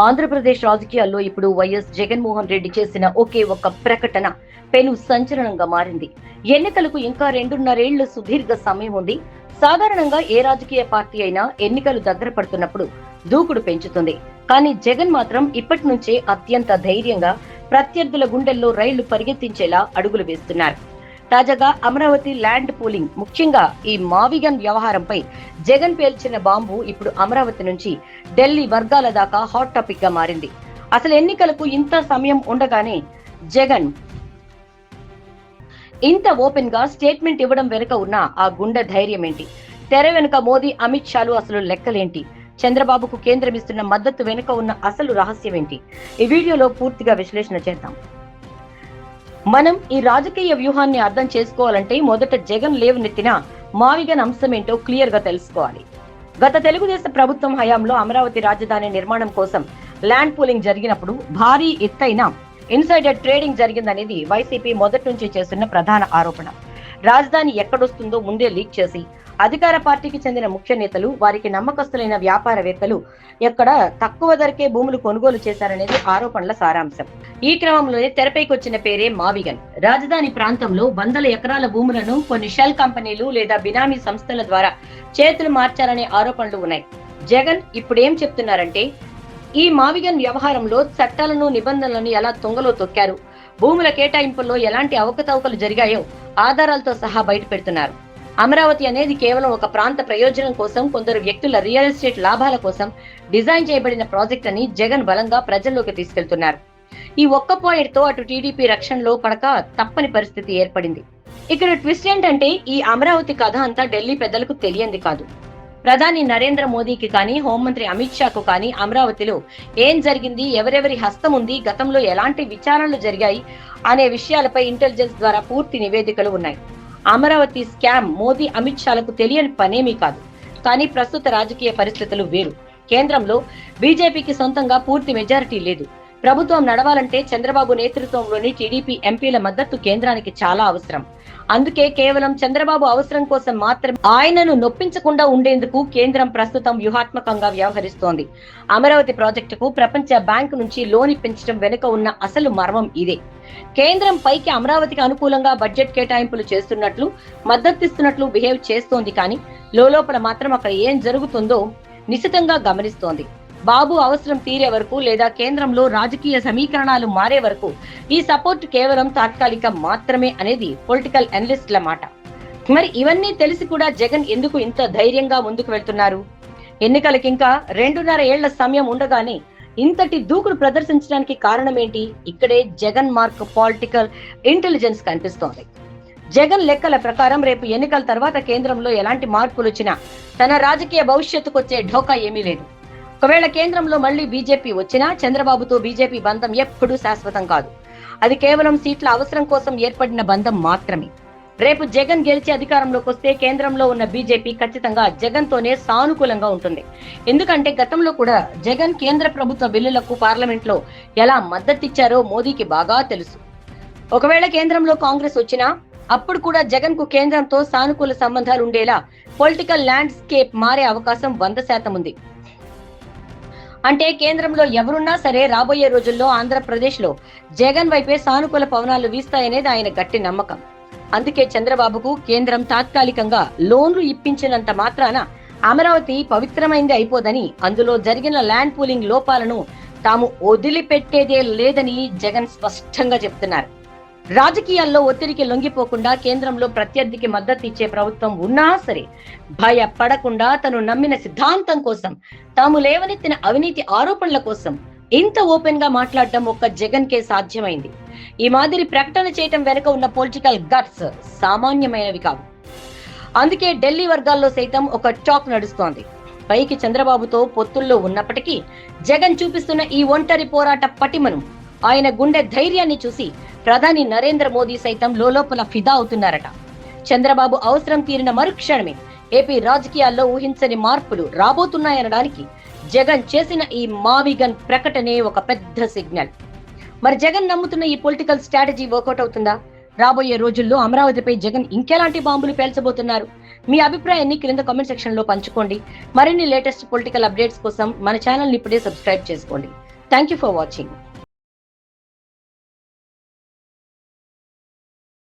ఆంధ్రప్రదేశ్ రాజకీయాల్లో ఇప్పుడు వైఎస్ జగన్మోహన్ రెడ్డి చేసిన ఒకే ఒక్క ప్రకటన పెను సంచలనంగా మారింది. ఎన్నికలకు ఇంకా 2.5 ఏళ్ల సుదీర్ఘ సమయం ఉంది. సాధారణంగా ఏ రాజకీయ పార్టీ అయినా ఎన్నికలు దగ్గర పడుతున్నప్పుడు దూకుడు పెంచుతుంది. కానీ జగన్ మాత్రం ఇప్పటి నుంచే అత్యంత ధైర్యంగా ప్రత్యర్థుల గుండెల్లో రైళ్లు పరిగెత్తించేలా అడుగులు వేస్తున్నారు. తాజాగా అమరావతి ల్యాండ్ పూలింగ్, ముఖ్యంగా ఈ మావిగన్ వ్యవహారంపై జగన్ పేల్చిన బాంబు ఇప్పుడు అమరావతి నుంచి ఢిల్లీ వర్గాల దాకా హాట్ టాపిక్ గా మారింది. అసలు ఎన్నికలకు ఇంత సమయం ఉండగానే జగన్ ఇంత ఓపెన్ గా స్టేట్మెంట్ ఇవ్వడం వెనుక ఉన్న ఆ గుండె ధైర్యం ఏంటి? తెర వెనుక మోదీ, అమిత్ షాలు అసలు లెక్కలేంటి? చంద్రబాబుకు కేంద్రం ఇస్తున్న మద్దతు వెనుక ఉన్న అసలు రహస్యం ఏంటి? ఈ వీడియోలో పూర్తిగా విశ్లేషణ చేద్దాం. మనం ఈ రాజకీయ వ్యూహాన్ని అర్థం చేసుకోవాలంటే మొదట జగన్ లేవనెత్తిన మావిగన్ అంశం ఏంటో క్లియర్ గా తెలుసుకోవాలి. గత తెలుగుదేశం ప్రభుత్వం హయాంలో అమరావతి రాజధాని నిర్మాణం కోసం ల్యాండ్ పూలింగ్ జరిగినప్పుడు భారీ ఎత్తైన ఇన్సైడర్ ట్రేడింగ్ జరిగిందనేది వైసీపీ మొదటి నుంచి చేస్తున్న ప్రధాన ఆరోపణ. రాజధాని ఎక్కడొస్తుందో ముందే లీక్ చేసి అధికార పార్టీకి చెందిన ముఖ్య నేతలు, వారికి నమ్మకస్తులైన వ్యాపారవేత్తలు ఎక్కడ తక్కువ ధరకే భూములు కొనుగోలు చేశారనేది ఆరోపణల సారాంశం. ఈ క్రమంలోనే తెరపైకి వచ్చిన పేరే మావిగన్. రాజధాని ప్రాంతంలో వందల ఎకరాల భూములను కొన్ని షెల్ కంపెనీలు లేదా బినామీ సంస్థల ద్వారా చేతులు మార్చారనే ఆరోపణలు ఉన్నాయి. జగన్ ఇప్పుడేం చెప్తున్నారంటే, ఈ మావిగన్ వ్యవహారంలో చట్టాలను, నిబంధనలను ఎలా తొంగలో తొక్కారు, భూముల కేటాయింపుల్లో ఎలాంటి అవకతవకలు జరిగాయో ఆధారాలతో సహా బయట పెడుతున్నారు. అమరావతి అనేది కేవలం ఒక ప్రాంత ప్రయోజనం కోసం, కొందరు వ్యక్తుల రియల్ ఎస్టేట్ లాభాల కోసం డిజైన్ చేయబడిన ప్రాజెక్ట్ అని జగన్ బలంగా ప్రజల్లోకి తీసుకెళ్తున్నారు. ఈ ఒక్క పాయింట్ తో అటు టీడీపీ రక్షణలో పడక తప్పని పరిస్థితి ఏర్పడింది. ఇక్కడ ట్విస్ట్ ఏంటంటే, ఈ అమరావతి కథ అంతా ఢిల్లీ పెద్దలకు తెలియంది కాదు. ప్రధాని నరేంద్ర మోదీకి కానీ, హోంమంత్రి అమిత్ షాకు కానీ అమరావతిలో ఏం జరిగింది, ఎవరెవరి హస్తం ఉంది, గతంలో ఎలాంటి విచారణలు జరిగాయి అనే విషయాలపై ఇంటెలిజెన్స్ ద్వారా పూర్తి నివేదికలు ఉన్నాయి. అమరావతి స్కామ్ మోదీ, అమిత్ షాలకు తెలియని పనేమీ కాదు. కానీ ప్రస్తుత రాజకీయ పరిస్థితులు వేరు. కేంద్రంలో బీజేపీకి సొంతంగా పూర్తి మెజారిటీ లేదు. ప్రభుత్వం నడవాలంటే చంద్రబాబు నేతృత్వంలోని టీడీపీ ఎంపీల మద్దతు కేంద్రానికి చాలా అవసరం. అందుకే కేవలం చంద్రబాబు అవసరం కోసం మాత్రమే ఆయనను నొప్పించకుండా ఉండేందుకు కేంద్రం ప్రస్తుతం వ్యూహాత్మకంగా వ్యవహరిస్తోంది. అమరావతి ప్రాజెక్టుకు ప్రపంచ బ్యాంకు నుంచి లోన్ ఇప్పించడం వెనుక ఉన్న అసలు మర్మం ఇదే. కేంద్రం పైకి అమరావతికి అనుకూలంగా బడ్జెట్ కేటాయింపులు చేస్తున్నట్లు, మద్దతిస్తున్నట్లు బిహేవ్ చేస్తోంది. కానీ లోపల మాత్రం అక్కడ ఏం జరుగుతుందో నిశితంగా గమనిస్తోంది. బాబు అవసరం తీరే వరకు లేదా కేంద్రంలో రాజకీయ సమీకరణాలు మారే వరకు ఈ సపోర్ట్ కేవలం తాత్కాలిక మాత్రమే అనేది పొలిటికల్ అనలిస్టుల మాట. మరి ఇవన్నీ తెలిసి కూడా జగన్ ఎందుకు ఇంత ధైర్యంగా ముందుకు వెళ్తున్నారు? ఎన్నికలకి ఇంకా 2.5 ఏళ్ల సమయం ఉండగానే ఇంతటి దూకుడు ప్రదర్శించడానికి కారణం ఏంటి? ఇక్కడే జగన్ మార్క్ పొలిటికల్ ఇంటెలిజెన్స్ కనిపిస్తోంది. జగన్ లెక్కల ప్రకారం రేపు ఎన్నికల తర్వాత కేంద్రంలో ఎలాంటి మార్పులు వచ్చినా తన రాజకీయ భవిష్యత్తుకు వచ్చే ఢోకా ఏమీ లేదు. ఒకవేళ కేంద్రంలో మళ్లీ బీజేపీ వచ్చినా చంద్రబాబుతో బీజేపీ బంధం ఎప్పుడూ శాశ్వతం కాదు. అది కేవలం సీట్ల అవసరం కోసం ఏర్పడిన బంధం మాత్రమే. రేపు జగన్ గెలిచి అధికారంలోకి వస్తే కేంద్రంలో ఉన్న బీజేపీ ఖచ్చితంగా జగన్ తోనే సానుకూలంగా ఉంటుంది. ఎందుకంటే గతంలో కూడా జగన్ కేంద్ర ప్రభుత్వ బిల్లులకు పార్లమెంట్ లో ఎలా మద్దతిచ్చారో మోదీకి బాగా తెలుసు. ఒకవేళ కేంద్రంలో కాంగ్రెస్ వచ్చినా అప్పుడు కూడా జగన్ కు కేంద్రంతో సానుకూల సంబంధాలు ఉండేలా పొలిటికల్ ల్యాండ్స్కేప్ మారే అవకాశం 100% ఉంది. అంటే కేంద్రంలో ఎవరున్నా సరే రాబోయే రోజుల్లో ఆంధ్రప్రదేశ్ లో జగన్ వైపే సానుకూల పవనాలు వీస్తాయనేది ఆయన గట్టి నమ్మకం. అందుకే చంద్రబాబుకు కేంద్రం తాత్కాలికంగా లోన్లు ఇప్పించినంత మాత్రాన అమరావతి పవిత్రమైంది అయిపోదని, అందులో జరిగిన ల్యాండ్ పూలింగ్ లోపాలను తాము వదిలిపెట్టేదే లేదని జగన్ స్పష్టంగా చెప్తున్నారు. రాజకీయాల్లో ఒత్తిడికి లొంగిపోకుండా కేంద్రంలో ప్రత్యర్థికి మద్దతు ఇచ్చే ప్రభుత్వం ఉన్నా సరే భయపడకుండా తను నమ్మిన సిద్ధాంతం కోసం, తాము లేవనెత్తిన అవినీతి ఆరోపణల కోసం ఇంత ఓపెన్ గా మాట్లాడడం ఒక్క జగన్ కే సాధ్యమైంది. ఈ మాదిరి ప్రకటన చేయటం వెనుక ఉన్న పొలిటికల్ గట్స్ సామాన్యమైనవి కావు. అందుకే ఢిల్లీ వర్గాల్లో సైతం ఒక టాక్ నడుస్తోంది. పైకి చంద్రబాబుతో పొత్తుల్లో ఉన్నప్పటికీ జగన్ చూపిస్తున్న ఈ ఒంటరి పోరాట పటిమను, ఆయన గుండె ధైర్యాన్ని చూసి ప్రధాని నరేంద్ర మోదీ సైతం లోపల ఫిదా అవుతున్నారట. చంద్రబాబు అవసరం తీరిన మరుక్షణమే ఏపీ రాజకీయాల్లో ఊహించని మార్పులు రాబోతున్నాయనడానికి జగన్ చేసిన ఈ మావిగన్ ప్రకటనే ఒక పెద్ద సిగ్నల్. మరి జగన్ నమ్ముతున్న ఈ పొలిటికల్ స్ట్రాటజీ వర్కౌట్ అవుతుందా? రాబోయే రోజుల్లో అమరావతిపై జగన్ ఇంకెలాంటి బాంబులు పేల్చబోతున్నారు? మీ అభిప్రాయాన్ని క్రింద కామెంట్ సెక్షన్ లో పంచుకోండి. మరిన్ని లేటెస్ట్ పొలిటికల్ అప్డేట్స్ కోసం మన ఛానల్ ని ఇప్పుడే సబ్స్క్రైబ్ చేసుకోండి. Thank you for watching.